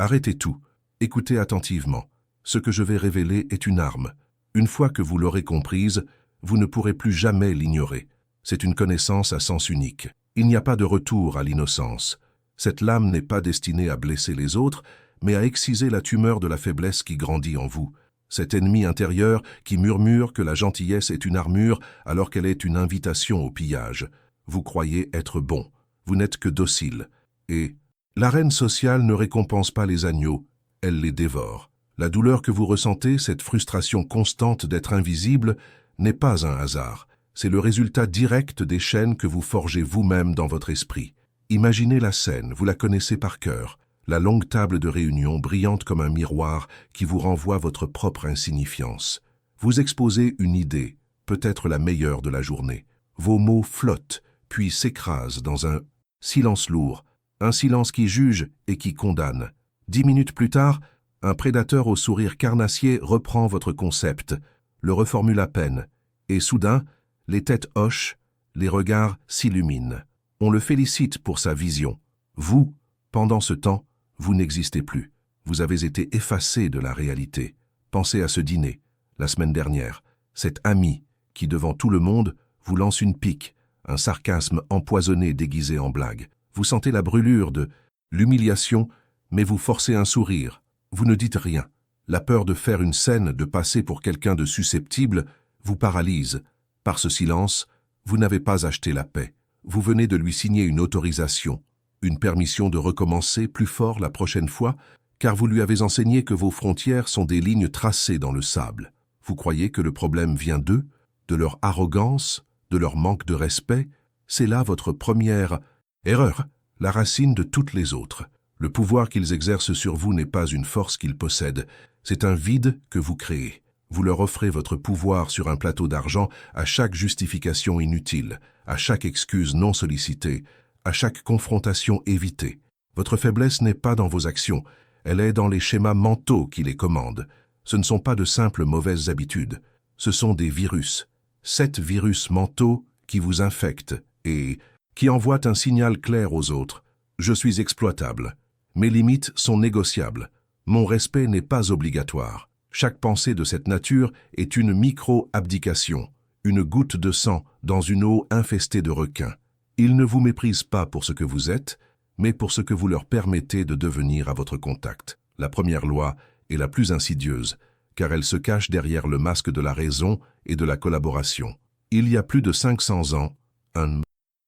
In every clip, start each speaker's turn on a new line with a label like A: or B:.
A: Arrêtez tout. Écoutez attentivement. Ce que je vais révéler est une arme. Une fois que vous l'aurez comprise, vous ne pourrez plus jamais l'ignorer. C'est une connaissance à sens unique. Il n'y a pas de retour à l'innocence. Cette lame n'est pas destinée à blesser les autres, mais à exciser la tumeur de la faiblesse qui grandit en vous. Cet ennemi intérieur qui murmure que la gentillesse est une armure alors qu'elle est une invitation au pillage. Vous croyez être bon. Vous n'êtes que docile. Et l'arène sociale ne récompense pas les agneaux, elle les dévore. La douleur que vous ressentez, cette frustration constante d'être invisible, n'est pas un hasard. C'est le résultat direct des chaînes que vous forgez vous-même dans votre esprit. Imaginez la scène, vous la connaissez par cœur. La longue table de réunion brillante comme un miroir qui vous renvoie votre propre insignifiance. Vous exposez une idée, peut-être la meilleure de la journée. Vos mots flottent, puis s'écrasent dans un silence lourd, un silence qui juge et qui condamne. 10 minutes plus tard, un prédateur au sourire carnassier reprend votre concept, le reformule à peine, et soudain, les têtes hochent, les regards s'illuminent. On le félicite pour sa vision. Vous, pendant ce temps, vous n'existez plus. Vous avez été effacé de la réalité. Pensez à ce dîner, la semaine dernière. Cet ami qui, devant tout le monde, vous lance une pique, un sarcasme empoisonné déguisé en blague. Vous sentez la brûlure de l'humiliation, mais vous forcez un sourire. Vous ne dites rien. La peur de faire une scène, de passer pour quelqu'un de susceptible, vous paralyse. Par ce silence, vous n'avez pas acheté la paix. Vous venez de lui signer une autorisation, une permission de recommencer plus fort la prochaine fois, car vous lui avez enseigné que vos frontières sont des lignes tracées dans le sable. Vous croyez que le problème vient d'eux, de leur arrogance, de leur manque de respect? C'est là votre première erreur, la racine de toutes les autres. Le pouvoir qu'ils exercent sur vous n'est pas une force qu'ils possèdent, c'est un vide que vous créez. Vous leur offrez votre pouvoir sur un plateau d'argent à chaque justification inutile, à chaque excuse non sollicitée, à chaque confrontation évitée. Votre faiblesse n'est pas dans vos actions, elle est dans les schémas mentaux qui les commandent. Ce ne sont pas de simples mauvaises habitudes, ce sont des virus. 7 virus mentaux qui vous infectent et qui envoient un signal clair aux autres. Je suis exploitable. Mes limites sont négociables. Mon respect n'est pas obligatoire. Chaque pensée de cette nature est une micro-abdication, une goutte de sang dans une eau infestée de requins. Ils ne vous méprisent pas pour ce que vous êtes, mais pour ce que vous leur permettez de devenir à votre contact. La première loi est la plus insidieuse, car elle se cache derrière le masque de la raison et de la collaboration. Il y a plus de 500 ans, un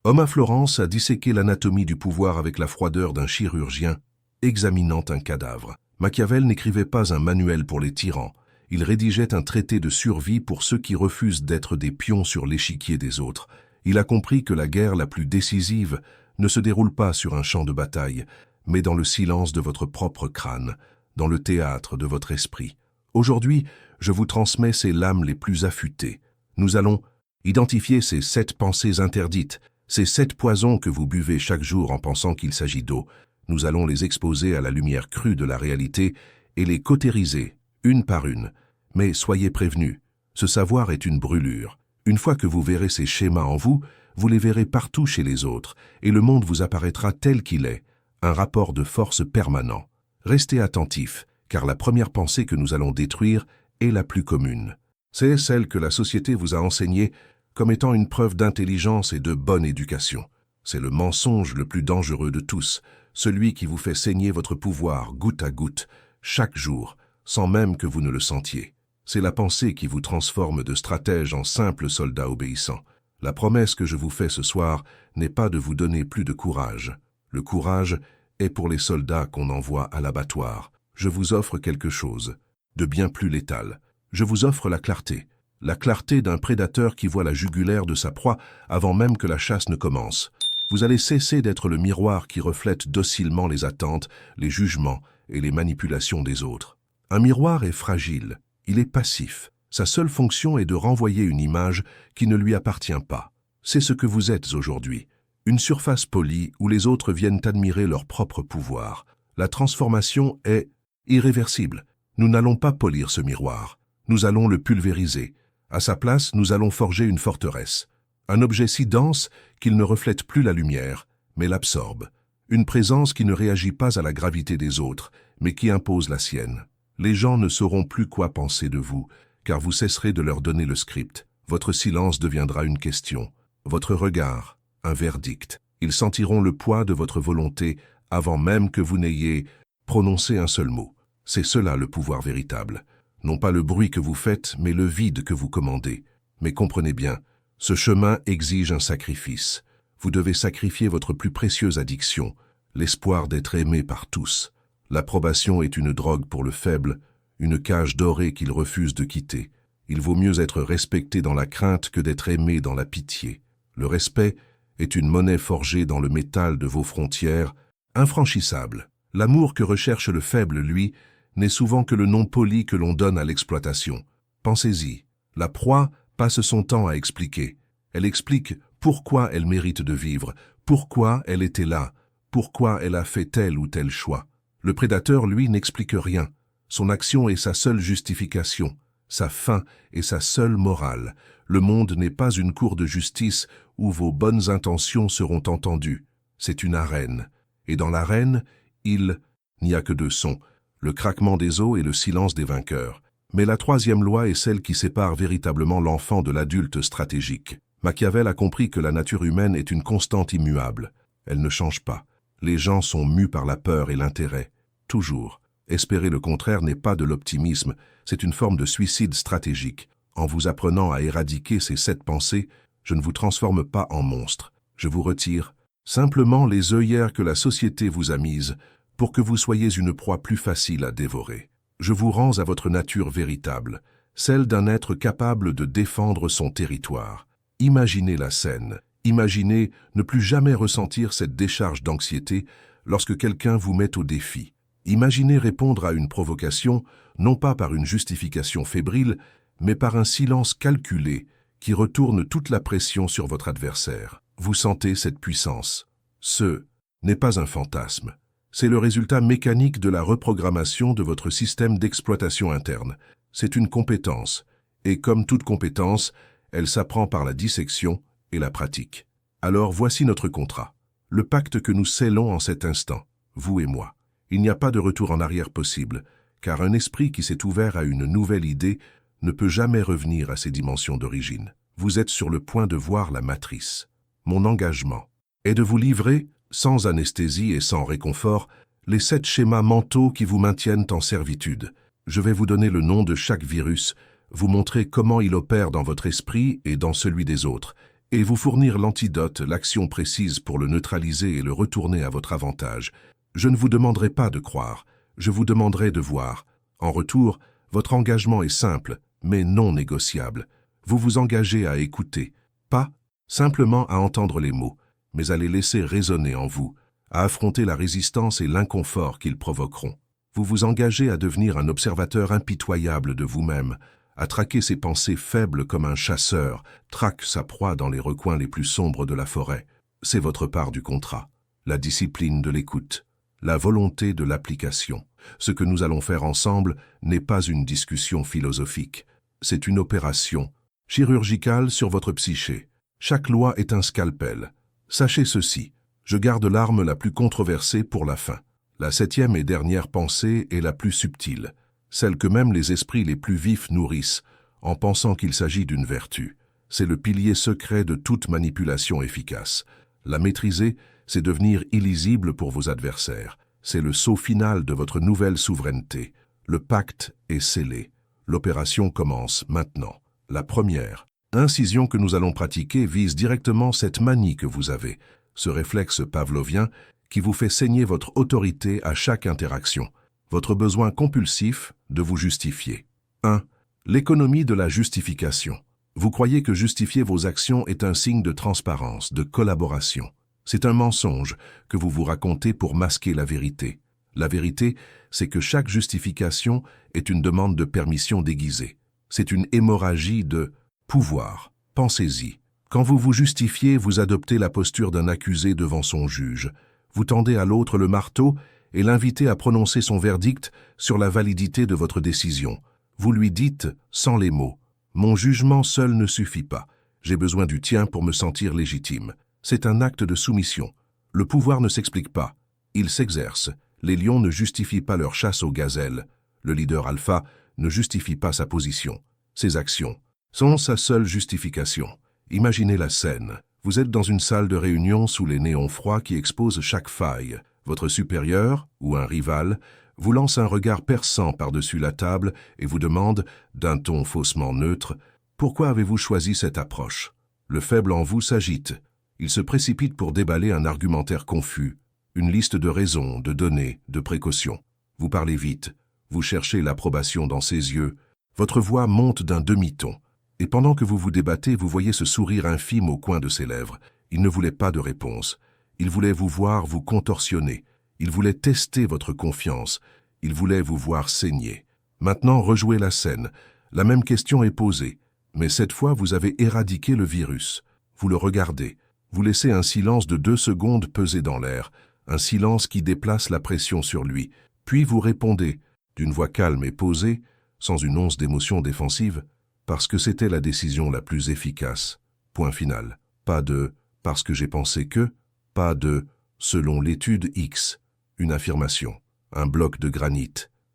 A: homme à Florence a disséqué l'anatomie du pouvoir avec la froideur d'un chirurgien examinant un cadavre. Machiavel n'écrivait pas un manuel pour les tyrans, il rédigeait un traité de survie pour ceux qui refusent d'être des pions sur l'échiquier des autres. Il a compris que la guerre la plus décisive ne se déroule pas sur un champ de bataille, mais dans le silence de votre propre crâne, dans le théâtre de votre esprit. Aujourd'hui, je vous transmets ces lames les plus affûtées. Nous allons identifier ces 7 pensées interdites, ces 7 poisons que vous buvez chaque jour en pensant qu'il s'agit d'eau. Nous allons les exposer à la lumière crue de la réalité et les cautériser, une par une. Mais soyez prévenus, ce savoir est une brûlure. Une fois que vous verrez ces schémas en vous, vous les verrez partout chez les autres, et le monde vous apparaîtra tel qu'il est, un rapport de force permanent. Restez attentifs, car la première pensée que nous allons détruire est la plus commune. C'est celle que la société vous a enseignée comme étant une preuve d'intelligence et de bonne éducation. C'est le mensonge le plus dangereux de tous, celui qui vous fait saigner votre pouvoir goutte à goutte, chaque jour, sans même que vous ne le sentiez. C'est la pensée qui vous transforme de stratège en simple soldat obéissant. La promesse que je vous fais ce soir n'est pas de vous donner plus de courage. Le courage est pour les soldats qu'on envoie à l'abattoir. Je vous offre quelque chose de bien plus létal. Je vous offre la clarté d'un prédateur qui voit la jugulaire de sa proie avant même que la chasse ne commence. Vous allez cesser d'être le miroir qui reflète docilement les attentes, les jugements et les manipulations des autres. Un miroir est fragile, il est passif. Sa seule fonction est de renvoyer une image qui ne lui appartient pas. C'est ce que vous êtes aujourd'hui, une surface polie où les autres viennent admirer leur propre pouvoir. La transformation est irréversible. Nous n'allons pas polir ce miroir, nous allons le pulvériser. À sa place, nous allons forger une forteresse. Un objet si dense qu'il ne reflète plus la lumière, mais l'absorbe. Une présence qui ne réagit pas à la gravité des autres mais qui impose la sienne. Les gens ne sauront plus quoi penser de vous, car vous cesserez de leur donner le script. Votre silence deviendra une question, votre regard, un verdict. Ils sentiront le poids de votre volonté avant même que vous n'ayez prononcé un seul mot. C'est cela le pouvoir véritable. Non pas le bruit que vous faites, mais le vide que vous commandez. Mais comprenez bien, ce chemin exige un sacrifice. Vous devez sacrifier votre plus précieuse addiction, l'espoir d'être aimé par tous. L'approbation est une drogue pour le faible, une cage dorée qu'il refuse de quitter. Il vaut mieux être respecté dans la crainte que d'être aimé dans la pitié. Le respect est une monnaie forgée dans le métal de vos frontières, infranchissable. L'amour que recherche le faible, lui, n'est souvent que le nom poli que l'on donne à l'exploitation. Pensez-y, la proie passe son temps à expliquer. Elle explique pourquoi elle mérite de vivre, pourquoi elle était là, pourquoi elle a fait tel ou tel choix. Le prédateur, lui, n'explique rien. Son action est sa seule justification, sa fin est sa seule morale. Le monde n'est pas une cour de justice où vos bonnes intentions seront entendues. C'est une arène. Et dans l'arène, il n'y a que deux sons, le craquement des os et le silence des vainqueurs. Mais la troisième loi est celle qui sépare véritablement l'enfant de l'adulte stratégique. Machiavel a compris que la nature humaine est une constante immuable. Elle ne change pas. Les gens sont mus par la peur et l'intérêt. Toujours. Espérer le contraire n'est pas de l'optimisme, c'est une forme de suicide stratégique. En vous apprenant à éradiquer ces 7 pensées, je ne vous transforme pas en monstre. Je vous retire simplement les œillères que la société vous a mises pour que vous soyez une proie plus facile à dévorer. Je vous rends à votre nature véritable, celle d'un être capable de défendre son territoire. Imaginez la scène. Imaginez ne plus jamais ressentir cette décharge d'anxiété lorsque quelqu'un vous met au défi. Imaginez répondre à une provocation, non pas par une justification fébrile, mais par un silence calculé qui retourne toute la pression sur votre adversaire. Vous sentez cette puissance. Ce n'est pas un fantasme. C'est le résultat mécanique de la reprogrammation de votre système d'exploitation interne. C'est une compétence, et comme toute compétence, elle s'apprend par la dissection et la pratique. Alors voici notre contrat, le pacte que nous scellons en cet instant, vous et moi. Il n'y a pas de retour en arrière possible, car un esprit qui s'est ouvert à une nouvelle idée ne peut jamais revenir à ses dimensions d'origine. Vous êtes sur le point de voir la matrice. Mon engagement est de vous livrer, sans anesthésie et sans réconfort, les 7 schémas mentaux qui vous maintiennent en servitude. Je vais vous donner le nom de chaque virus, vous montrer comment il opère dans votre esprit et dans celui des autres, et vous fournir l'antidote, l'action précise pour le neutraliser et le retourner à votre avantage. Je ne vous demanderai pas de croire, je vous demanderai de voir. En retour, votre engagement est simple, mais non négociable. Vous vous engagez à écouter, pas simplement à entendre les mots, mais à les laisser résonner en vous, à affronter la résistance et l'inconfort qu'ils provoqueront. Vous vous engagez à devenir un observateur impitoyable de vous-même, à traquer ses pensées faibles comme un chasseur traque sa proie dans les recoins les plus sombres de la forêt. C'est votre part du contrat, la discipline de l'écoute, la volonté de l'application. Ce que nous allons faire ensemble n'est pas une discussion philosophique, c'est une opération chirurgicale sur votre psyché. Chaque loi est un scalpel. Sachez ceci, je garde l'arme la plus controversée pour la fin. La 7e et dernière pensée est la plus subtile, celle que même les esprits les plus vifs nourrissent, en pensant qu'il s'agit d'une vertu. C'est le pilier secret de toute manipulation efficace. La maîtriser, c'est devenir illisible pour vos adversaires. C'est le saut final de votre nouvelle souveraineté. Le pacte est scellé. L'opération commence maintenant. La première incision que nous allons pratiquer vise directement cette manie que vous avez, ce réflexe pavlovien qui vous fait saigner votre autorité à chaque interaction, votre besoin compulsif de vous justifier. 1. L'économie de la justification. Vous croyez que justifier vos actions est un signe de transparence, de collaboration. C'est un mensonge que vous vous racontez pour masquer la vérité. La vérité, c'est que chaque justification est une demande de permission déguisée. C'est une hémorragie de pouvoir. Pensez-y. Quand vous vous justifiez, vous adoptez la posture d'un accusé devant son juge. Vous tendez à l'autre le marteau et l'invitez à prononcer son verdict sur la validité de votre décision. Vous lui dites, sans les mots, « Mon jugement seul ne suffit pas. J'ai besoin du tien pour me sentir légitime. » C'est un acte de soumission. Le pouvoir ne s'explique pas. Il s'exerce. Les lions ne justifient pas leur chasse aux gazelles. Le leader alpha ne justifie pas sa position. Ses actions sont sa seule justification. Imaginez la scène. Vous êtes dans une salle de réunion sous les néons froids qui exposent chaque faille. Votre supérieur, ou un rival, vous lance un regard perçant par-dessus la table et vous demande, d'un ton faussement neutre, « Pourquoi avez-vous choisi cette approche ?» Le faible en vous s'agite. Il se précipite pour déballer un argumentaire confus, une liste de raisons, de données, de précautions. Vous parlez vite, vous cherchez l'approbation dans ses yeux, votre voix monte d'un demi-ton. Et pendant que vous vous débattez, vous voyez ce sourire infime au coin de ses lèvres. Il ne voulait pas de réponse. Il voulait vous voir vous contorsionner. Il voulait tester votre confiance. Il voulait vous voir saigner. Maintenant, rejouez la scène. La même question est posée. Mais cette fois, vous avez éradiqué le virus. Vous le regardez. Vous laissez un silence de 2 secondes peser dans l'air. Un silence qui déplace la pression sur lui. Puis vous répondez, d'une voix calme et posée, sans une once d'émotion défensive, parce que c'était la décision la plus efficace. Point final. Pas de « parce que j'ai pensé que », pas de « selon l'étude X », une affirmation, un bloc de granit.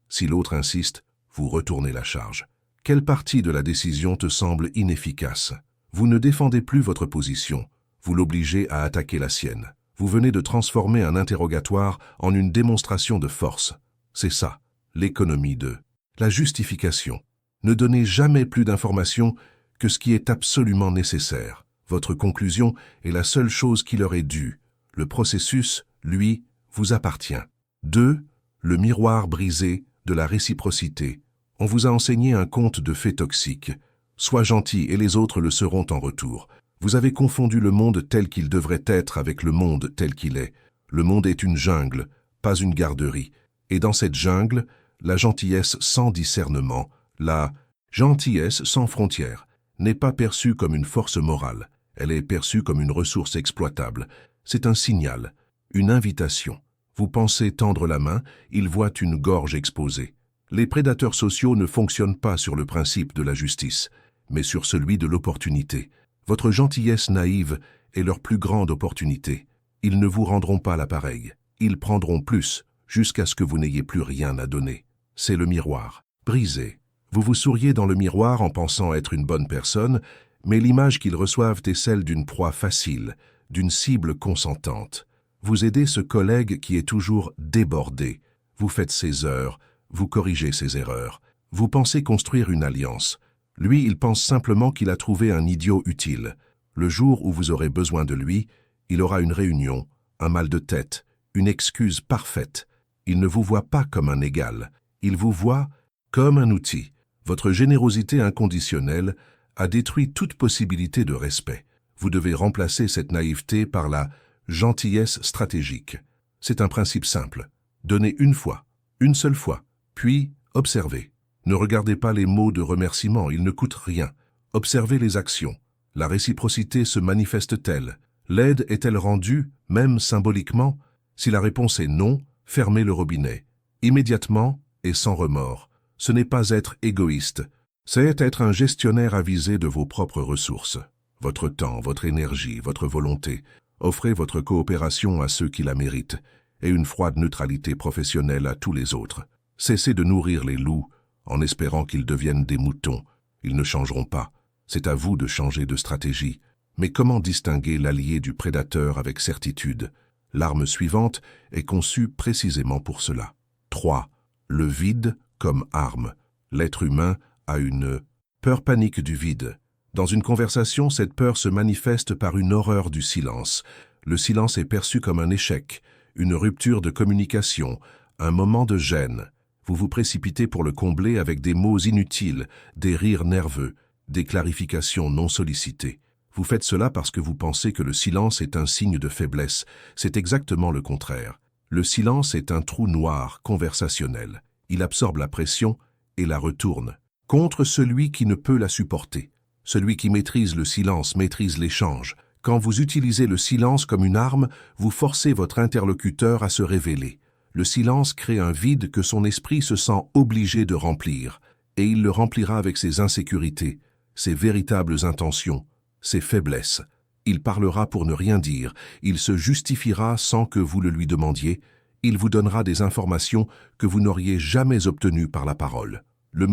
A: Si l'autre insiste, vous retournez la charge. Quelle partie de la décision te semble inefficace? Vous ne défendez plus votre position, vous l'obligez à attaquer la sienne. Vous venez de transformer un interrogatoire en une démonstration de force. C'est ça, l'économie de la justification. Ne donnez jamais plus d'informations que ce qui est absolument nécessaire. Votre conclusion est la seule chose qui leur est due. Le processus, lui, vous appartient. 2. Le miroir brisé de la réciprocité. On vous a enseigné un conte de fées toxiques. Sois gentil et les autres le seront en retour. Vous avez confondu le monde tel qu'il devrait être avec le monde tel qu'il est. Le monde est une jungle, pas une garderie. Et dans cette jungle, la gentillesse sans discernement, la gentillesse sans frontières, n'est pas perçue comme une force morale. Elle est perçue comme une ressource exploitable. C'est un signal, une invitation. Vous pensez tendre la main, ils voient une gorge exposée. Les prédateurs sociaux ne fonctionnent pas sur le principe de la justice, mais sur celui de l'opportunité. Votre gentillesse naïve est leur plus grande opportunité. Ils ne vous rendront pas l'appareil. Ils prendront plus, jusqu'à ce que vous n'ayez plus rien à donner. C'est le miroir, brisé. Vous vous souriez dans le miroir en pensant être une bonne personne, mais l'image qu'ils reçoivent est celle d'une proie facile, d'une cible consentante. Vous aidez ce collègue qui est toujours débordé. Vous faites ses heures, vous corrigez ses erreurs. Vous pensez construire une alliance. Lui, il pense simplement qu'il a trouvé un idiot utile. Le jour où vous aurez besoin de lui, il aura une réunion, un mal de tête, une excuse parfaite. Il ne vous voit pas comme un égal. Il vous voit comme un outil. Votre générosité inconditionnelle a détruit toute possibilité de respect. Vous devez remplacer cette naïveté par la gentillesse stratégique. C'est un principe simple. Donnez une fois, une seule fois, puis observez. Ne regardez pas les mots de remerciement, ils ne coûtent rien. Observez les actions. La réciprocité se manifeste-t-elle? L'aide est-elle rendue, même symboliquement? Si la réponse est non, fermez le robinet. Immédiatement et sans remords. Ce n'est pas être égoïste, c'est être un gestionnaire avisé de vos propres ressources. Votre temps, votre énergie, votre volonté. Offrez votre coopération à ceux qui la méritent et une froide neutralité professionnelle à tous les autres. Cessez de nourrir les loups en espérant qu'ils deviennent des moutons. Ils ne changeront pas. C'est à vous de changer de stratégie. Mais comment distinguer l'allié du prédateur avec certitude? L'arme suivante est conçue précisément pour cela. 3. Le vide comme arme. L'être humain a une peur panique du vide. Dans une conversation, cette peur se manifeste par une horreur du silence. Le silence est perçu comme un échec, une rupture de communication, un moment de gêne. Vous vous précipitez pour le combler avec des mots inutiles, des rires nerveux, des clarifications non sollicitées. Vous faites cela parce que vous pensez que le silence est un signe de faiblesse. C'est exactement le contraire. Le silence est un trou noir conversationnel. Il absorbe la pression et la retourne contre celui qui ne peut la supporter. Celui qui maîtrise le silence maîtrise l'échange. Quand vous utilisez le silence comme une arme, vous forcez votre interlocuteur à se révéler. Le silence crée un vide que son esprit se sent obligé de remplir, et il le remplira avec ses insécurités, ses véritables intentions, ses faiblesses. Il parlera pour ne rien dire, il se justifiera sans que vous le lui demandiez, Il vous donnera des informations que vous n'auriez jamais obtenues par la parole. Le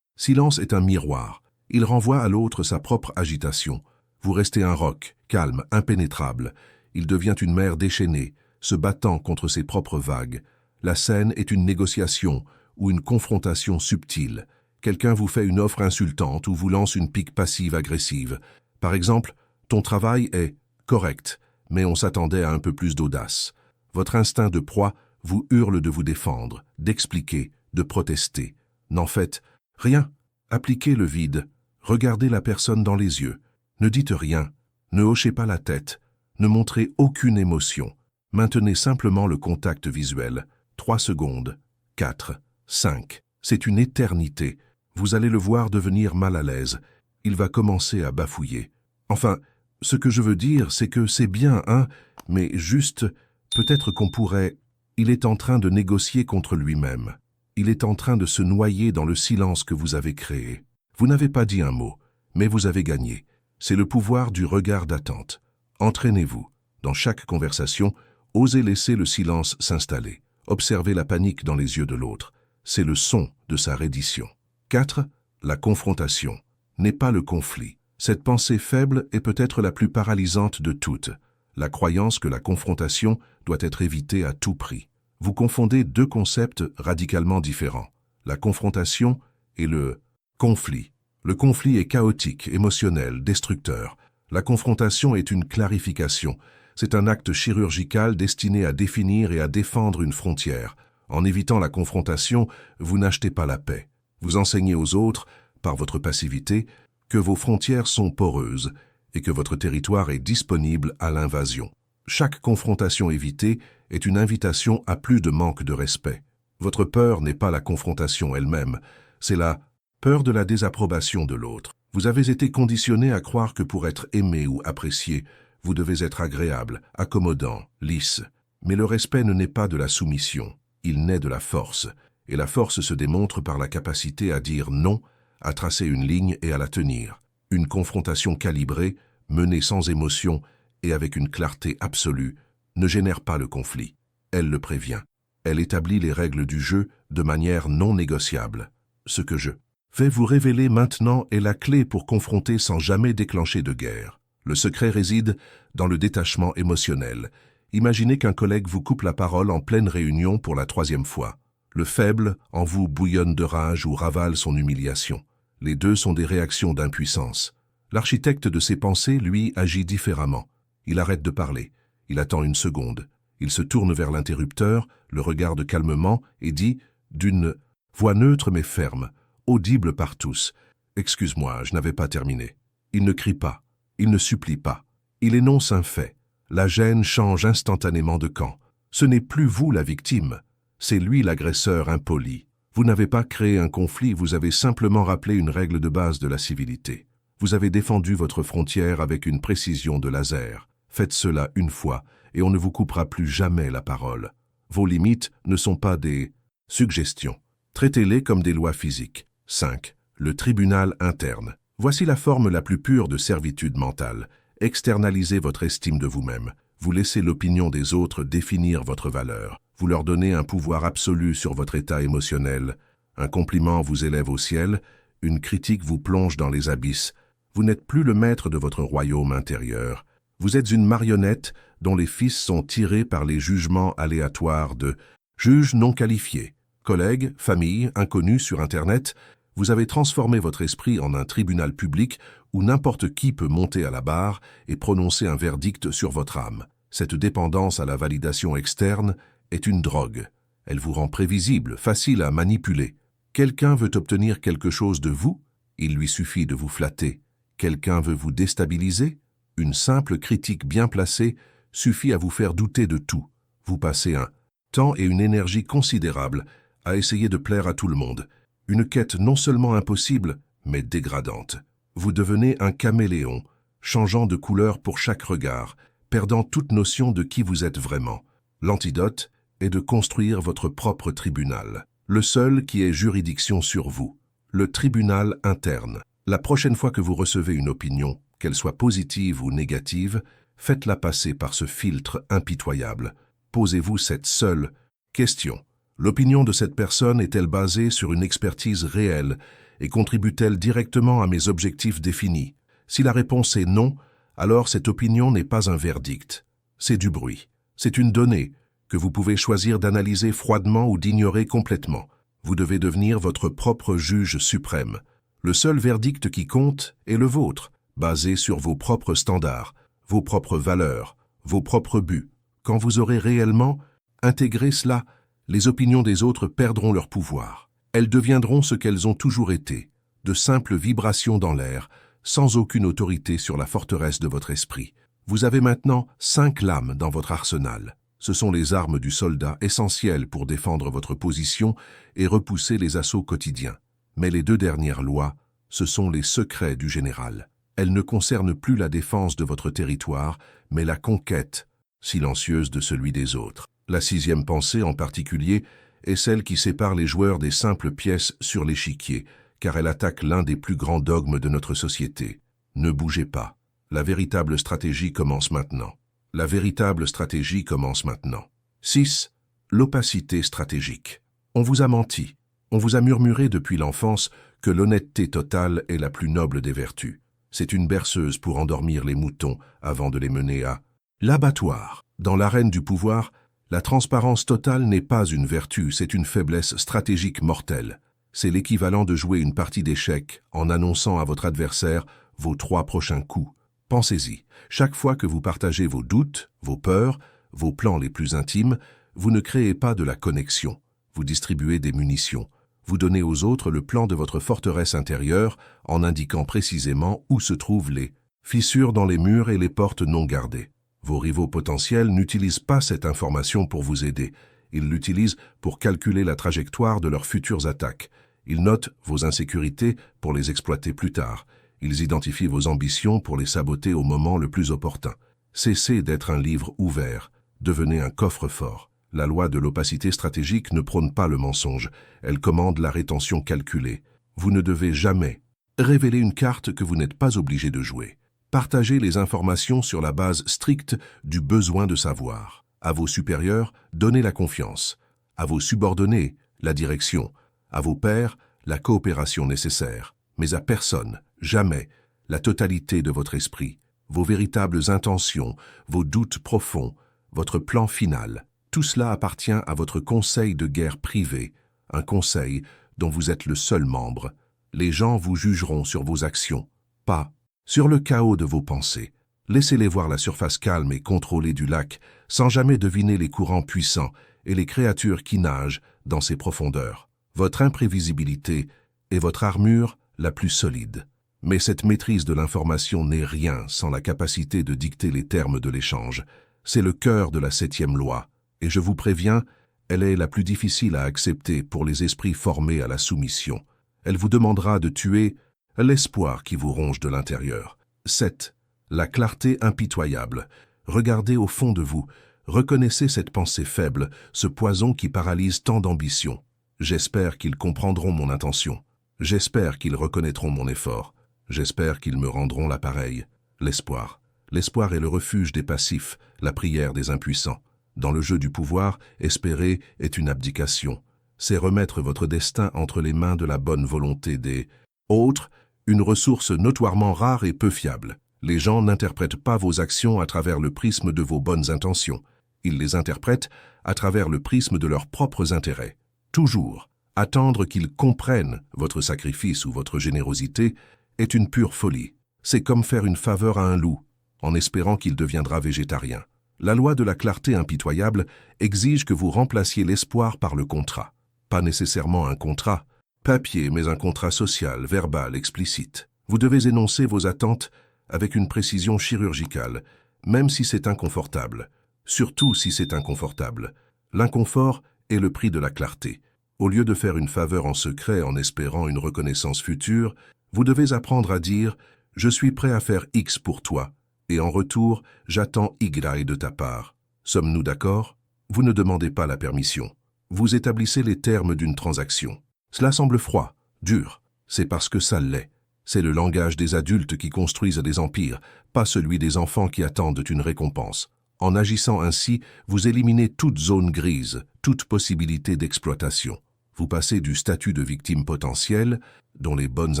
A: silence est un miroir. Il renvoie à l'autre sa propre agitation. Vous restez un roc, calme, impénétrable. Il devient une mer déchaînée, se battant contre ses propres vagues. La scène est une négociation ou une confrontation subtile. Quelqu'un vous fait une offre insultante ou vous lance une pique passive-agressive. Par exemple, ton travail est correct, mais on s'attendait à un peu plus d'audace. Votre instinct de proie vous hurle de vous défendre, d'expliquer, de protester. N'en faites rien. Appliquez le vide. Regardez la personne dans les yeux. Ne dites rien. Ne hochez pas la tête. Ne montrez aucune émotion. Maintenez simplement le contact visuel. 3 secondes. 4. 5. C'est une éternité. Vous allez le voir devenir mal à l'aise. Il va commencer à bafouiller. Enfin, ce que je veux dire, c'est que c'est bien, hein, mais juste, peut-être qu'on pourrait... Il est en train de négocier contre lui-même. Il est en train de se noyer dans le silence que vous avez créé. Vous n'avez pas dit un mot, mais vous avez gagné. C'est le pouvoir du regard d'attente. Entraînez-vous. Dans chaque conversation, osez laisser le silence s'installer. Observez la panique dans les yeux de l'autre. C'est le son de sa reddition. 4. La confrontation n'est pas le conflit. Cette pensée faible est peut-être la plus paralysante de toutes. La croyance que la confrontation doit être évitée à tout prix. Vous confondez 2 concepts radicalement différents. La confrontation et le conflit. Le conflit est chaotique, émotionnel, destructeur. La confrontation est une clarification. C'est un acte chirurgical destiné à définir et à défendre une frontière. En évitant la confrontation, vous n'achetez pas la paix. Vous enseignez aux autres, par votre passivité, que vos frontières sont poreuses et que votre territoire est disponible à l'invasion. Chaque confrontation évitée est une invitation à plus de manque de respect. Votre peur n'est pas la confrontation elle-même, c'est la peur de la désapprobation de l'autre. Vous avez été conditionné à croire que pour être aimé ou apprécié, vous devez être agréable, accommodant, lisse. Mais le respect ne naît pas de la soumission, il naît de la force. Et la force se démontre par la capacité à dire non, à tracer une ligne et à la tenir. Une confrontation calibrée, menée sans émotion et avec une clarté absolue, ne génère pas le conflit. Elle le prévient. Elle établit les règles du jeu de manière non négociable. Ce que je vais vous révéler maintenant est la clé pour confronter sans jamais déclencher de guerre. Le secret réside dans le détachement émotionnel. Imaginez qu'un collègue vous coupe la parole en pleine réunion pour la 3e fois. Le faible en vous bouillonne de rage ou ravale son humiliation. Les 2 sont des réactions d'impuissance. L'architecte de ses pensées, lui, agit différemment. Il arrête de parler. Il attend une seconde. Il se tourne vers l'interrupteur, le regarde calmement et dit, d'une voix neutre mais ferme, audible par tous, « Excuse-moi, je n'avais pas terminé. » Il ne crie pas. Il ne supplie pas. Il énonce un fait. La gêne change instantanément de camp. Ce n'est plus vous la victime. C'est lui l'agresseur impoli. Vous n'avez pas créé un conflit, vous avez simplement rappelé une règle de base de la civilité. Vous avez défendu votre frontière avec une précision de laser. Faites cela une fois et on ne vous coupera plus jamais la parole. Vos limites ne sont pas des suggestions. Traitez-les comme des lois physiques. 5. Le tribunal interne. Voici la forme la plus pure de servitude mentale. Externalisez votre estime de vous-même. Vous laissez l'opinion des autres définir votre valeur. Vous leur donnez un pouvoir absolu sur votre état émotionnel. Un compliment vous élève au ciel, une critique vous plonge dans les abysses. Vous n'êtes plus le maître de votre royaume intérieur. Vous êtes une marionnette dont les fils sont tirés par les jugements aléatoires de juges non qualifiés. Collègues, familles, inconnus sur Internet, vous avez transformé votre esprit en un tribunal public où n'importe qui peut monter à la barre et prononcer un verdict sur votre âme. Cette dépendance à la validation externe est une drogue. Elle vous rend prévisible, facile à manipuler. Quelqu'un veut obtenir quelque chose de vous, il lui suffit de vous flatter. Quelqu'un veut vous déstabiliser, une simple critique bien placée suffit à vous faire douter de tout. Vous passez un temps et une énergie considérables à essayer de plaire à tout le monde. Une quête non seulement impossible, mais dégradante. Vous devenez un caméléon, changeant de couleur pour chaque regard, perdant toute notion de qui vous êtes vraiment. L'antidote est de construire votre propre tribunal, le seul qui ait juridiction sur vous, le tribunal interne. La prochaine fois que vous recevez une opinion, qu'elle soit positive ou négative, faites-la passer par ce filtre impitoyable. Posez-vous cette seule question. L'opinion de cette personne est-elle basée sur une expertise réelle et contribue-t-elle directement à mes objectifs définis? Si la réponse est non, alors cette opinion n'est pas un verdict. C'est du bruit. C'est une donnée que vous pouvez choisir d'analyser froidement ou d'ignorer complètement. Vous devez devenir votre propre juge suprême. Le seul verdict qui compte est le vôtre, basé sur vos propres standards, vos propres valeurs, vos propres buts. Quand vous aurez réellement intégré cela, les opinions des autres perdront leur pouvoir. Elles deviendront ce qu'elles ont toujours été, de simples vibrations dans l'air, sans aucune autorité sur la forteresse de votre esprit. Vous avez maintenant 5 lames dans votre arsenal. Ce sont les armes du soldat essentielles pour défendre votre position et repousser les assauts quotidiens. Mais les 2 dernières lois, ce sont les secrets du général. Elles ne concernent plus la défense de votre territoire, mais la conquête silencieuse de celui des autres. La 6e pensée en particulier est celle qui sépare les joueurs des simples pièces sur l'échiquier, car elle attaque l'un des plus grands dogmes de notre société. Ne bougez pas. La véritable stratégie commence maintenant. La véritable stratégie commence maintenant. 6. L'opacité stratégique. On vous a menti. On vous a murmuré depuis l'enfance que l'honnêteté totale est la plus noble des vertus. C'est une berceuse pour endormir les moutons avant de les mener à l'abattoir. Dans l'arène du pouvoir, la transparence totale n'est pas une vertu, c'est une faiblesse stratégique mortelle. C'est l'équivalent de jouer une partie d'échecs en annonçant à votre adversaire vos 3 prochains coups. Pensez-y, chaque fois que vous partagez vos doutes, vos peurs, vos plans les plus intimes, vous ne créez pas de la connexion, vous distribuez des munitions. Vous donnez aux autres le plan de votre forteresse intérieure en indiquant précisément où se trouvent les fissures dans les murs et les portes non gardées. Vos rivaux potentiels n'utilisent pas cette information pour vous aider. Ils l'utilisent pour calculer la trajectoire de leurs futures attaques. Ils notent vos insécurités pour les exploiter plus tard. Ils identifient vos ambitions pour les saboter au moment le plus opportun. Cessez d'être un livre ouvert. Devenez un coffre-fort. La loi de l'opacité stratégique ne prône pas le mensonge. Elle commande la rétention calculée. Vous ne devez jamais révéler une carte que vous n'êtes pas obligé de jouer. Partagez les informations sur la base stricte du besoin de savoir. À vos supérieurs, donnez la confiance. À vos subordonnés, la direction. À vos pairs, la coopération nécessaire. Mais à personne, jamais, la totalité de votre esprit, vos véritables intentions, vos doutes profonds, votre plan final. Tout cela appartient à votre conseil de guerre privé, un conseil dont vous êtes le seul membre. Les gens vous jugeront sur vos actions, pas sur le chaos de vos pensées. Laissez-les voir la surface calme et contrôlée du lac, sans jamais deviner les courants puissants et les créatures qui nagent dans ses profondeurs. Votre imprévisibilité est votre armure la plus solide. Mais cette maîtrise de l'information n'est rien sans la capacité de dicter les termes de l'échange. C'est le cœur de la 7e loi, et je vous préviens, elle est la plus difficile à accepter pour les esprits formés à la soumission. Elle vous demandera de tuer l'espoir qui vous ronge de l'intérieur. 7. La clarté impitoyable. Regardez au fond de vous. Reconnaissez cette pensée faible, ce poison qui paralyse tant d'ambition. J'espère qu'ils comprendront mon intention. J'espère qu'ils reconnaîtront mon effort. J'espère qu'ils me rendront l'appareil. L'espoir. L'espoir est le refuge des passifs, la prière des impuissants. Dans le jeu du pouvoir, espérer est une abdication. C'est remettre votre destin entre les mains de la bonne volonté des autres, une ressource notoirement rare et peu fiable. Les gens n'interprètent pas vos actions à travers le prisme de vos bonnes intentions. Ils les interprètent à travers le prisme de leurs propres intérêts. Toujours, attendre qu'ils comprennent votre sacrifice ou votre générosité est une pure folie. C'est comme faire une faveur à un loup, en espérant qu'il deviendra végétarien. La loi de la clarté impitoyable exige que vous remplaciez l'espoir par le contrat. Pas nécessairement un contrat, papier, mais un contrat social, verbal, explicite. Vous devez énoncer vos attentes avec une précision chirurgicale, même si c'est inconfortable. Surtout si c'est inconfortable. L'inconfort est le prix de la clarté. Au lieu de faire une faveur en secret en espérant une reconnaissance future, vous devez apprendre à dire « Je suis prêt à faire X pour toi » et en retour, j'attends Y de ta part. Sommes-nous d'accord? Vous ne demandez pas la permission. Vous établissez les termes d'une transaction. Cela semble froid, dur. C'est parce que ça l'est. C'est le langage des adultes qui construisent des empires, pas celui des enfants qui attendent une récompense. En agissant ainsi, vous éliminez toute zone grise, toute possibilité d'exploitation. Vous passez du statut de victime potentielle, dont les bonnes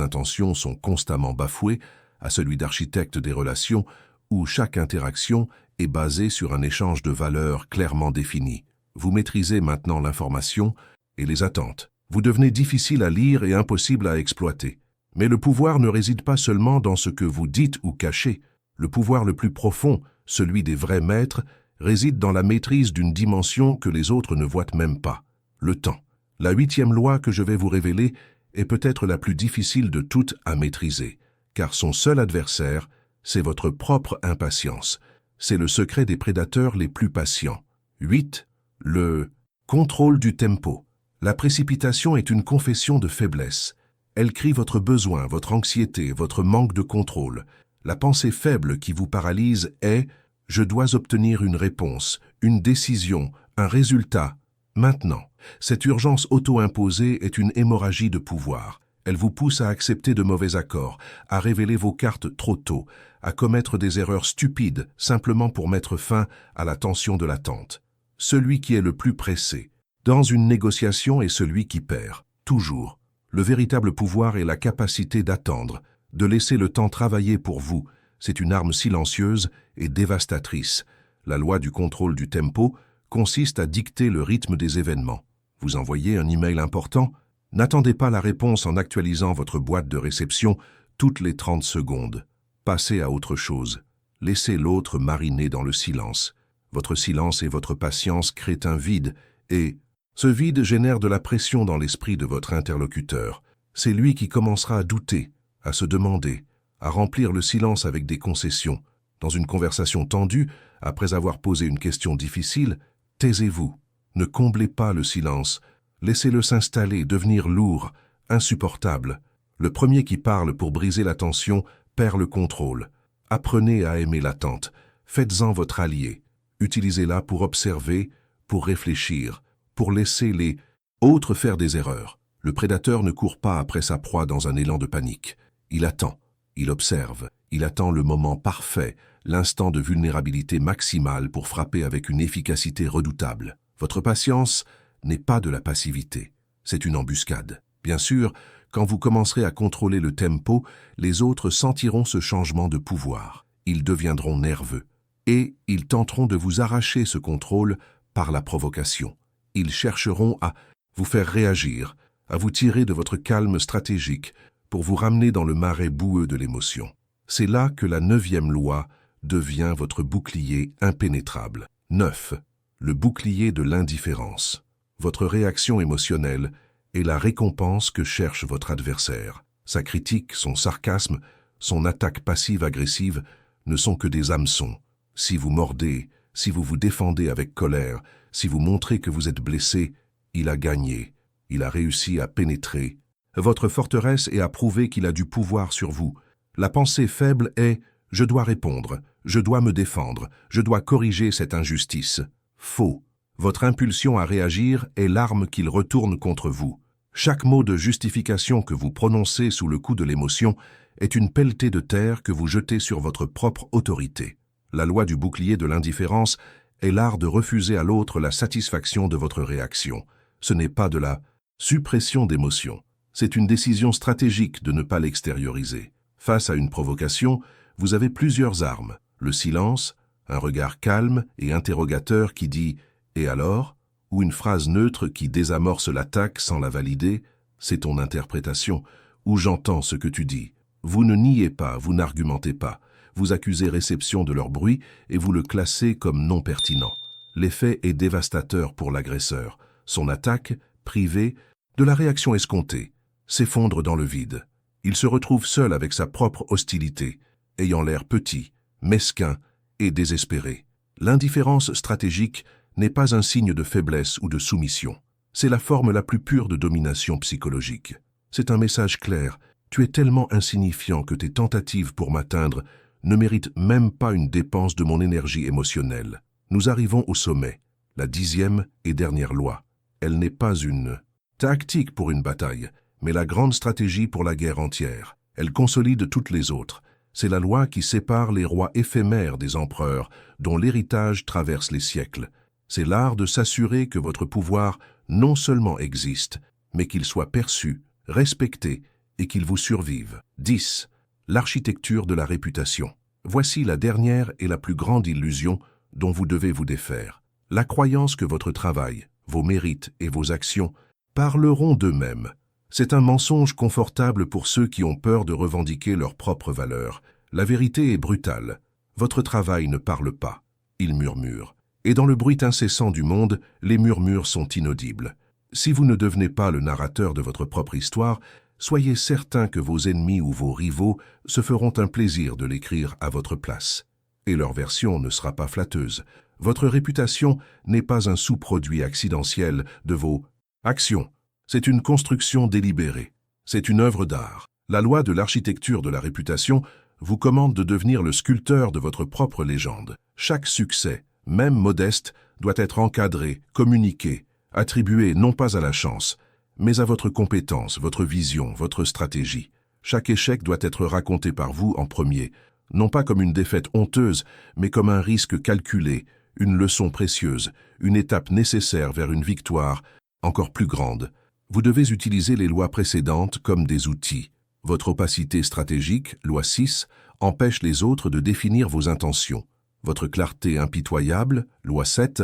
A: intentions sont constamment bafouées, à celui d'architecte des relations, où chaque interaction est basée sur un échange de valeurs clairement définies. Vous maîtrisez maintenant l'information et les attentes. Vous devenez difficile à lire et impossible à exploiter. Mais le pouvoir ne réside pas seulement dans ce que vous dites ou cachez. Le pouvoir le plus profond, celui des vrais maîtres, réside dans la maîtrise d'une dimension que les autres ne voient même pas, le temps. La 8e loi que je vais vous révéler est peut-être la plus difficile de toutes à maîtriser, car son seul adversaire, c'est votre propre impatience. C'est le secret des prédateurs les plus patients. 8. Le contrôle du tempo. La précipitation est une confession de faiblesse. Elle crie votre besoin, votre anxiété, votre manque de contrôle. La pensée faible qui vous paralyse est « je dois obtenir une réponse, une décision, un résultat, maintenant ». Cette urgence auto-imposée est une hémorragie de pouvoir. Elle vous pousse à accepter de mauvais accords, à révéler vos cartes trop tôt, à commettre des erreurs stupides simplement pour mettre fin à la tension de l'attente. Celui qui est le plus pressé dans une négociation est celui qui perd, toujours. Le véritable pouvoir est la capacité d'attendre, de laisser le temps travailler pour vous. C'est une arme silencieuse et dévastatrice. La loi du contrôle du tempo consiste à dicter le rythme des événements. Vous envoyez un email important? N'attendez pas la réponse en actualisant votre boîte de réception toutes les 30 secondes. Passez à autre chose. Laissez l'autre mariner dans le silence. Votre silence et votre patience créent un vide, et ce vide génère de la pression dans l'esprit de votre interlocuteur. C'est lui qui commencera à douter, à se demander, à remplir le silence avec des concessions. Dans une conversation tendue, après avoir posé une question difficile, taisez-vous. Ne comblez pas le silence. Laissez-le s'installer, devenir lourd, insupportable. Le premier qui parle pour briser la tension perd le contrôle. Apprenez à aimer l'attente. Faites-en votre allié. Utilisez-la pour observer, pour réfléchir, pour laisser les autres faire des erreurs. Le prédateur ne court pas après sa proie dans un élan de panique. Il attend, il observe, il attend le moment parfait, l'instant de vulnérabilité maximale pour frapper avec une efficacité redoutable. Votre patience n'est pas de la passivité, c'est une embuscade. Bien sûr, quand vous commencerez à contrôler le tempo, les autres sentiront ce changement de pouvoir. Ils deviendront nerveux. Et ils tenteront de vous arracher ce contrôle par la provocation. Ils chercheront à vous faire réagir, à vous tirer de votre calme stratégique pour vous ramener dans le marais boueux de l'émotion. C'est là que la 9e loi devient votre bouclier impénétrable. 9. Le bouclier de l'indifférence. Votre réaction émotionnelle est la récompense que cherche votre adversaire. Sa critique, son sarcasme, son attaque passive-agressive ne sont que des hameçons. Si vous mordez, si vous vous défendez avec colère, si vous montrez que vous êtes blessé, il a gagné, il a réussi à pénétrer votre forteresse et à prouver qu'il a du pouvoir sur vous. La pensée faible est « je dois répondre, je dois me défendre, je dois corriger cette injustice ». Faux. Votre impulsion à réagir est l'arme qu'il retourne contre vous. Chaque mot de justification que vous prononcez sous le coup de l'émotion est une pelletée de terre que vous jetez sur votre propre autorité. La loi du bouclier de l'indifférence est l'art de refuser à l'autre la satisfaction de votre réaction. Ce n'est pas de la suppression d'émotions. C'est une décision stratégique de ne pas l'extérioriser. Face à une provocation, vous avez plusieurs armes. Le silence, un regard calme et interrogateur qui dit « Et alors ?» ou une phrase neutre qui désamorce l'attaque sans la valider, c'est ton interprétation, ou j'entends ce que tu dis. Vous ne niez pas, vous n'argumentez pas. Vous accusez réception de leur bruit et vous le classez comme non pertinent. L'effet est dévastateur pour l'agresseur. Son attaque, privée de la réaction escomptée, s'effondre dans le vide. Il se retrouve seul avec sa propre hostilité, ayant l'air petit, mesquin et désespéré. L'indifférence stratégique n'est pas un signe de faiblesse ou de soumission. C'est la forme la plus pure de domination psychologique. C'est un message clair. Tu es tellement insignifiant que tes tentatives pour m'atteindre ne méritent même pas une dépense de mon énergie émotionnelle. Nous arrivons au sommet, la 10e et dernière loi. Elle n'est pas une tactique pour une bataille, mais la grande stratégie pour la guerre entière. Elle consolide toutes les autres. C'est la loi qui sépare les rois éphémères des empereurs, dont l'héritage traverse les siècles. C'est l'art de s'assurer que votre pouvoir non seulement existe, mais qu'il soit perçu, respecté et qu'il vous survive. 10. L'architecture de la réputation. Voici la dernière et la plus grande illusion dont vous devez vous défaire. La croyance que votre travail, vos mérites et vos actions parleront d'eux-mêmes. C'est un mensonge confortable pour ceux qui ont peur de revendiquer leur propre valeur. La vérité est brutale. Votre travail ne parle pas. Il murmure. Et dans le bruit incessant du monde, les murmures sont inaudibles. Si vous ne devenez pas le narrateur de votre propre histoire, soyez certain que vos ennemis ou vos rivaux se feront un plaisir de l'écrire à votre place. Et leur version ne sera pas flatteuse. Votre réputation n'est pas un sous-produit accidentiel de vos actions. C'est une construction délibérée. C'est une œuvre d'art. La loi de l'architecture de la réputation vous commande de devenir le sculpteur de votre propre légende. Chaque succès, même modeste, doit être encadré, communiqué, attribué non pas à la chance, mais à votre compétence, votre vision, votre stratégie. Chaque échec doit être raconté par vous en premier, non pas comme une défaite honteuse, mais comme un risque calculé, une leçon précieuse, une étape nécessaire vers une victoire encore plus grande. Vous devez utiliser les lois précédentes comme des outils. Votre opacité stratégique, loi 6, empêche les autres de définir vos intentions. Votre clarté impitoyable, loi 7,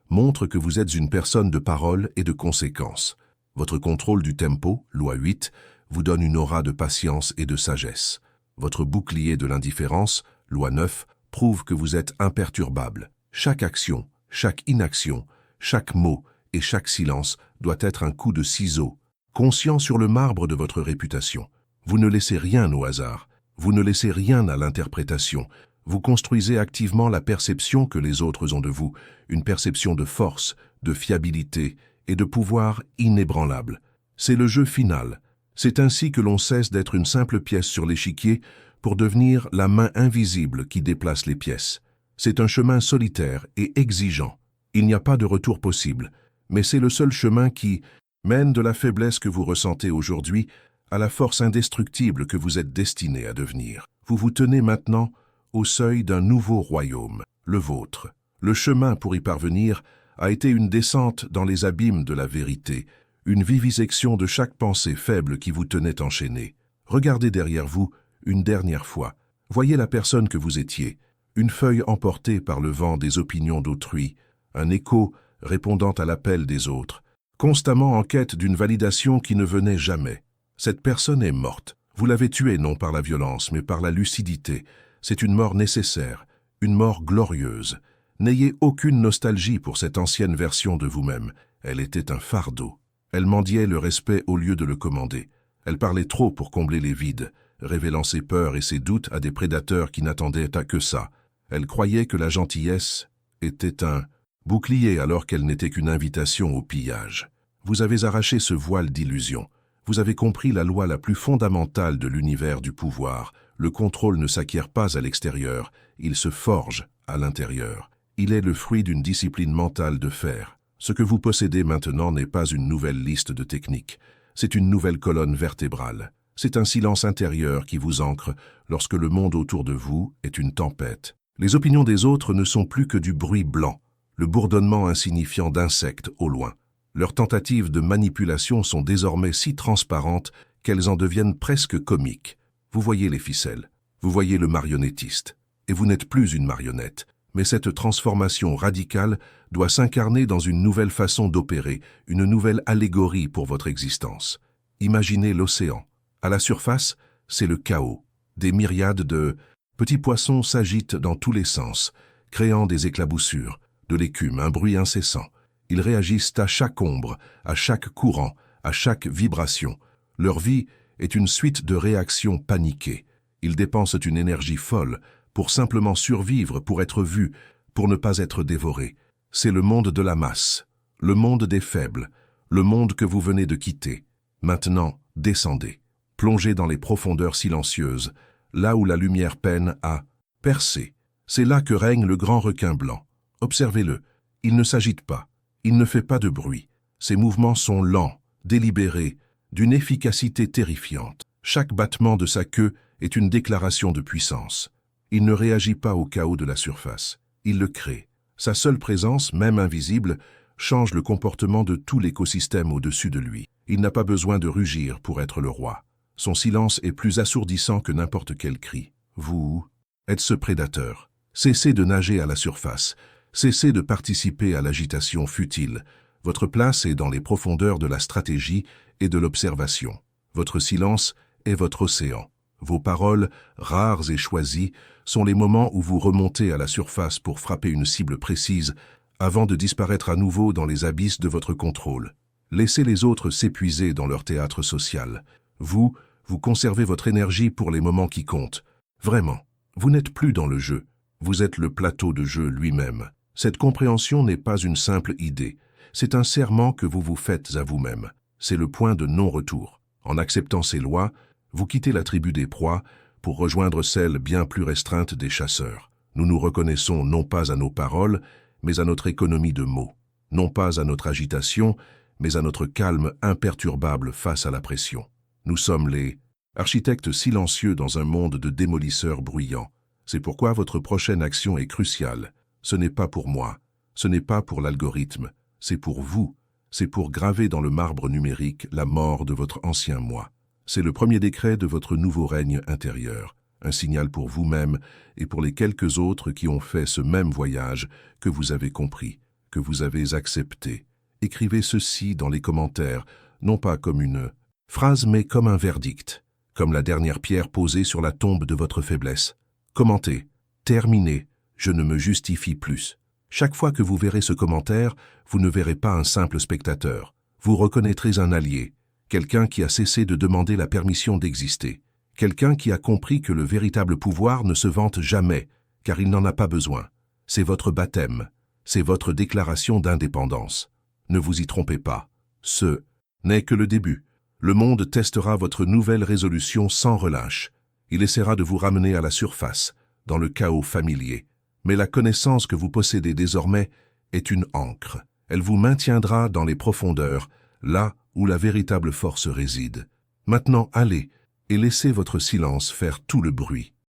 A: montre que vous êtes une personne de parole et de conséquence. Votre contrôle du tempo, loi 8, vous donne une aura de patience et de sagesse. Votre bouclier de l'indifférence, loi 9, prouve que vous êtes imperturbable. Chaque action, chaque inaction, chaque mot et chaque silence doit être un coup de ciseau, conscient sur le marbre de votre réputation. Vous ne laissez rien au hasard, vous ne laissez rien à l'interprétation. Vous construisez activement la perception que les autres ont de vous, une perception de force, de fiabilité et de pouvoir inébranlable. C'est le jeu final. C'est ainsi que l'on cesse d'être une simple pièce sur l'échiquier pour devenir la main invisible qui déplace les pièces. C'est un chemin solitaire et exigeant. Il n'y a pas de retour possible, mais c'est le seul chemin qui mène de la faiblesse que vous ressentez aujourd'hui à la force indestructible que vous êtes destiné à devenir. Vous vous tenez maintenant au seuil d'un nouveau royaume, le vôtre. Le chemin pour y parvenir a été une descente dans les abîmes de la vérité, une vivisection de chaque pensée faible qui vous tenait enchaîné. Regardez derrière vous une dernière fois. Voyez la personne que vous étiez, une feuille emportée par le vent des opinions d'autrui, un écho répondant à l'appel des autres, constamment en quête d'une validation qui ne venait jamais. Cette personne est morte. Vous l'avez tuée non par la violence, mais par la lucidité. C'est une mort nécessaire, une mort glorieuse. N'ayez aucune nostalgie pour cette ancienne version de vous-même. Elle était un fardeau. Elle mendiait le respect au lieu de le commander. Elle parlait trop pour combler les vides, révélant ses peurs et ses doutes à des prédateurs qui n'attendaient à que ça. Elle croyait que la gentillesse était un bouclier alors qu'elle n'était qu'une invitation au pillage. Vous avez arraché ce voile d'illusion. Vous avez compris la loi la plus fondamentale de l'univers du pouvoir. Le contrôle ne s'acquiert pas à l'extérieur, il se forge à l'intérieur. Il est le fruit d'une discipline mentale de fer. Ce que vous possédez maintenant n'est pas une nouvelle liste de techniques, c'est une nouvelle colonne vertébrale. C'est un silence intérieur qui vous ancre lorsque le monde autour de vous est une tempête. Les opinions des autres ne sont plus que du bruit blanc, le bourdonnement insignifiant d'insectes au loin. Leurs tentatives de manipulation sont désormais si transparentes qu'elles en deviennent presque comiques. Vous voyez les ficelles, vous voyez le marionnettiste, et vous n'êtes plus une marionnette. Mais cette transformation radicale doit s'incarner dans une nouvelle façon d'opérer, une nouvelle allégorie pour votre existence. Imaginez l'océan. À la surface, c'est le chaos. Des myriades de petits poissons s'agitent dans tous les sens, créant des éclaboussures, de l'écume, un bruit incessant. Ils réagissent à chaque ombre, à chaque courant, à chaque vibration. Leur vie est une suite de réactions paniquées. Ils dépensent une énergie folle pour simplement survivre, pour être vus, pour ne pas être dévorés. C'est le monde de la masse, le monde des faibles, le monde que vous venez de quitter. Maintenant, descendez, plongez dans les profondeurs silencieuses, là où la lumière peine à percer. C'est là que règne le grand requin blanc. Observez-le, il ne s'agite pas, il ne fait pas de bruit. Ses mouvements sont lents, délibérés, d'une efficacité terrifiante. Chaque battement de sa queue est une déclaration de puissance. Il ne réagit pas au chaos de la surface, il le crée. Sa seule présence, même invisible, change le comportement de tout l'écosystème au-dessus de lui. Il n'a pas besoin de rugir pour être le roi. Son silence est plus assourdissant que n'importe quel cri. Vous êtes ce prédateur. Cessez de nager à la surface. Cessez de participer à l'agitation futile. Votre place est dans les profondeurs de la stratégie et de l'observation. Votre silence est votre océan. Vos paroles, rares et choisies, sont les moments où vous remontez à la surface pour frapper une cible précise avant de disparaître à nouveau dans les abysses de votre contrôle. Laissez les autres s'épuiser dans leur théâtre social. Vous conservez votre énergie pour les moments qui comptent. Vraiment, vous n'êtes plus dans le jeu. Vous êtes le plateau de jeu lui-même. Cette compréhension n'est pas une simple idée. C'est un serment que vous vous faites à vous-même. C'est le point de non-retour. En acceptant ces lois, vous quittez la tribu des proies pour rejoindre celle bien plus restreinte des chasseurs. Nous nous reconnaissons non pas à nos paroles, mais à notre économie de mots. Non pas à notre agitation, mais à notre calme imperturbable face à la pression. Nous sommes les architectes silencieux dans un monde de démolisseurs bruyants. C'est pourquoi votre prochaine action est cruciale. Ce n'est pas pour moi, ce n'est pas pour l'algorithme, c'est pour vous. C'est pour graver dans le marbre numérique la mort de votre ancien moi. C'est le premier décret de votre nouveau règne intérieur, un signal pour vous-même et pour les quelques autres qui ont fait ce même voyage que vous avez compris, que vous avez accepté. Écrivez ceci dans les commentaires, non pas comme une phrase, mais comme un verdict, comme la dernière pierre posée sur la tombe de votre faiblesse. Commentez, terminez, je ne me justifie plus. Chaque fois que vous verrez ce commentaire, vous ne verrez pas un simple spectateur. Vous reconnaîtrez un allié, quelqu'un qui a cessé de demander la permission d'exister, quelqu'un qui a compris que le véritable pouvoir ne se vante jamais, car il n'en a pas besoin. C'est votre baptême, c'est votre déclaration d'indépendance. Ne vous y trompez pas. Ce n'est que le début. Le monde testera votre nouvelle résolution sans relâche. Il essaiera de vous ramener à la surface, dans le chaos familier. Mais la connaissance que vous possédez désormais est une ancre. Elle vous maintiendra dans les profondeurs, là où la véritable force réside. Maintenant, allez et laissez votre silence faire tout le bruit.